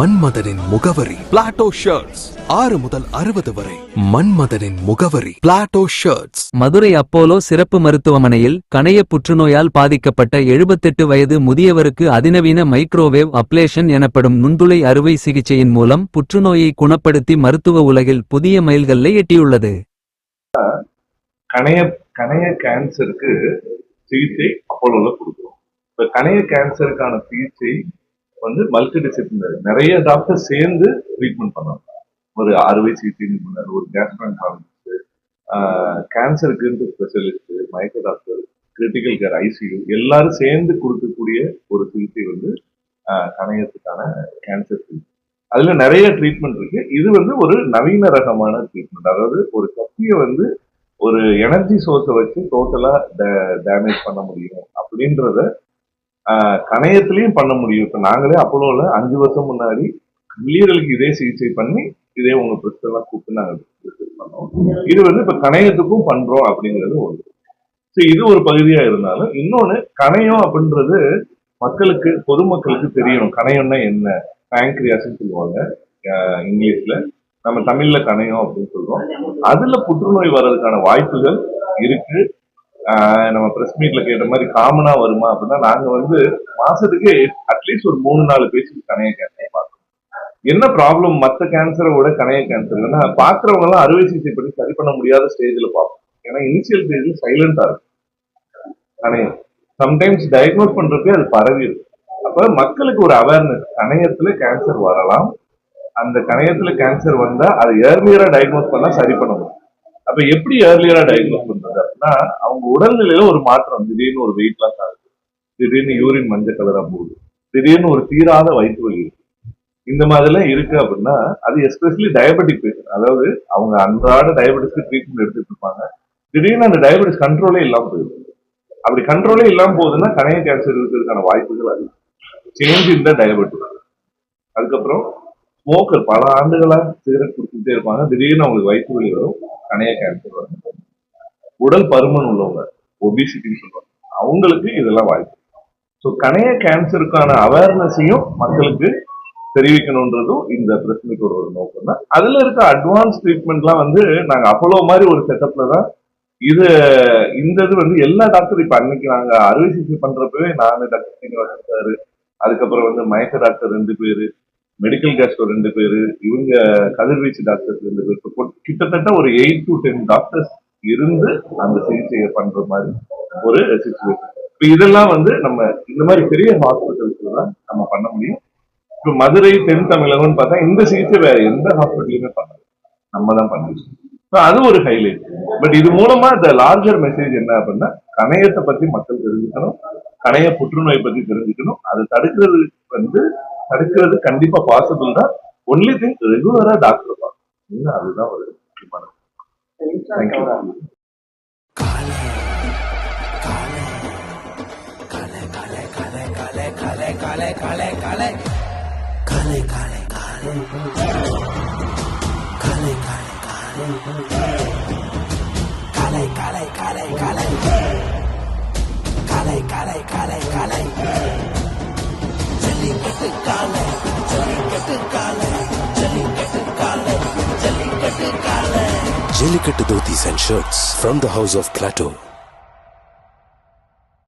மன்மதனின் முகவரி Plato shirts. 6 முதல் 60 வரை. மன்மதனின் முகவரி பிளாட்டோ ஷர்ட்ஸ். மதுரை அப்போலோ சிறப்பு மருத்துவமனையில் கணைய புற்றுநோயால் பாதிக்கப்பட்ட 78 வயது முதியவருக்கு அதிநவீன மைக்ரோவேவ் அப்ளேஷன் எனப்படும் நுண்துளை அறுவை சிகிச்சையின் மூலம் புற்றுநோயை குணப்படுத்தி மருத்துவ உலகில் புதிய மைல்கல்லை எட்டியுள்ளது. கணைய கேன்சருக்கு சிகிச்சை அப்போலோல கொடுக்குறோம். இப்ப கணைய கேன்சருக்கான சிகிச்சை மல்டி டிசிப்ளினரி, நிறைய டாக்டர் சேர்ந்து ட்ரீட்மெண்ட் பண்ணணும். ஒரு அறுவை சிகிச்சை நிபுணர், ஒரு கேஸ்ட்ரோஎன்ட்ராலஜிஸ்ட், கேன்சருக்கு ஸ்பெஷலிஸ்ட், மயக்க டாக்டர், கிரிட்டிக்கல் கேர், ஐசியூ எல்லாரும் சேர்ந்து கொடுக்கக்கூடிய ஒரு சிகிச்சை கணையத்துக்கான கேன்சர் சிகிச்சை. அதுல நிறைய ட்ரீட்மெண்ட் இருக்கு. இது ஒரு நவீன ரகமான ட்ரீட்மெண்ட். அதாவது ஒரு கத்தியை ஒரு எனர்ஜி சோர்ஸை வச்சு டோட்டலா டேமேஜ் பண்ண முடியும் அப்படின்றத கணையத்திலையும் பண்ண முடியும். இப்ப நாங்களே அப்போலோல 5 வருஷம் முன்னாடி கல்லீரலுக்கு இதே சிகிச்சை பண்ணி இதே உங்க பிரச்சனை கூப்பிட்டு நாங்க பண்ணோம். இது இப்ப கணையத்துக்கும் பண்றோம் அப்படிங்கிறது ஒன்று. இது ஒரு பகுதியா இருந்தாலும் இன்னொன்னு, கணையம் அப்படின்றது மக்களுக்கு, பொதுமக்களுக்கு தெரியணும். கணையம்னா என்ன? பேங்க்ரியாஸ்ன்னு சொல்லுவாங்க இங்கிலீஷ்ல, நம்ம தமிழ்ல கணையம் அப்படின்னு சொல்றோம். அதுல புற்றுநோய் வர்றதுக்கான வாய்ப்புகள் இருக்கு. நம்ம பிரஸ் மீட்ல கேட்ட மாதிரி காமனா வருமா அப்படின்னா, நாங்க மாசத்துக்கு அட்லீஸ்ட் ஒரு 3-4 பேருக்கு கணைய கேன்சர் பார்க்கணும். என்ன ப்ராப்ளம் மற்ற கேன்சரை விட கணைய கேன்சர் பாக்குறவங்க எல்லாம் அறுவை சிகிச்சை பண்ணி சரி பண்ண முடியாத ஸ்டேஜ்ல பார்ப்போம். ஏன்னா இனிஷியல் ஸ்டேஜ்ல சைலண்டா இருக்கும் கணையம். சம்டைம்ஸ் டயக்னோஸ் பண்றப்பே அது பரவி இருக்கு. அப்ப மக்களுக்கு ஒரு அவேர்னஸ், கணையத்துல கேன்சர் வரலாம், அந்த கணையத்துல கேன்சர் வந்தா அதை ஏர்லியரா டயக்னோஸ் பண்ணா சரி பண்ண முடியும். அப்ப எப்படி ஏர்லியரா டயக்னோஸ் பண்றது அப்படின்னா, அவங்க உடல்நிலையில ஒரு மாற்றம், திடீர்னு ஒரு வெயிட் லாஸ் ஆகுது, திடீர்னு யூரின் மஞ்சள் கலரா போகுது, திடீர்னு ஒரு தீராத வயிற்று வலி இருக்கு, இந்த மாதிரிலாம் இருக்கு அப்படின்னா அது எஸ்பெஷலி டயபெட்டிக் பேஷண்ட். அதாவது அவங்க அன்றாட டயபெட்டிஸ்க்கு ட்ரீட்மெண்ட் எடுத்துட்டு இருப்பாங்க, திடீர்னு அந்த டயபெட்டிஸ் கண்ட்ரோலே இல்லாம போயிடும். அப்படி கண்ட்ரோலே இல்லாம போகுதுன்னா கணைய கேன்சர் இருக்கிறதுக்கான வாய்ப்புகள் அதிகம். சேஞ்ச் இந்த டயபெட்டிஸ். அதுக்கப்புறம் ஸ்மோக்கர், பல ஆண்டுகளா சிகரெட் குடிச்சுட்டே இருப்பாங்க, திடீர்னு அவங்களுக்கு வயிற்று வலி வரும், கணைய கேன்சர் வரும். உடல் பருமன் உள்ளவங்க, ஒபிசிட்டின்னு சொல்லுவாங்க, அவங்களுக்கு இதெல்லாம் வாய்ப்பு. ஸோ கணைய கேன்சருக்கான அவேர்னஸையும் மக்களுக்கு தெரிவிக்கணும்ன்றதும் இந்த பிரஸ் மீட்டோட ஒரு நோக்கம் தான். அதுல இருக்க அட்வான்ஸ் ட்ரீட்மெண்ட்லாம் நாங்க அப்போலோ மாதிரி ஒரு செட்டப்ல தான் இந்த எல்லா டாக்டர், இப்ப அன்னைக்கு நாங்க அறுவை சிகிச்சை பண்றப்பவே நாங்க டாக்டர் சீனிவாசன் சார், அதுக்கப்புறம் மயக்க டாக்டர் 2 பேரு, மெடிக்கல் கேஸ்ட்ரோ 2 பேரு, இவங்க கதிர்வீச்சு டாக்டர்ஸ் 2 பேர், கிட்டத்தட்ட ஒரு 8 to 10 டாக்டர்ஸ் இருந்து அந்த சிகிச்சையை பண்ற மாதிரி ஒரு சிச்சுவேஷன். இப்ப இதெல்லாம் நம்ம இந்த மாதிரி பெரிய ஹாஸ்பிட்டல்ஸ்ல தான் நம்ம பண்ண முடியும். இப்ப மதுரை, தென் தமிழகம்னு பார்த்தா இந்த சிகிச்சை வேற எந்த ஹாஸ்பிட்டலுமே பண்ணல, நம்ம தான் பண்ணிருக்கோம். அது ஒரு ஹைலைட். பட் இது மூலமா இந்த லார்ஜர் மெசேஜ் என்ன அப்படின்னா, கணையத்தை பத்தி மக்கள் தெரிஞ்சுக்கணும், கணைய புற்றுநோய் பத்தி தெரிஞ்சுக்கணும். அது தடுக்கிறது கண்டிப்பா பாசிபிள் தான். ஒன்லி திங் ரெகுலரா டாக்டர் பார்க்கணும். அதுதான் ஒரு முக்கியமான. Jellicate Dhotis and Shirts from the House of Plateau.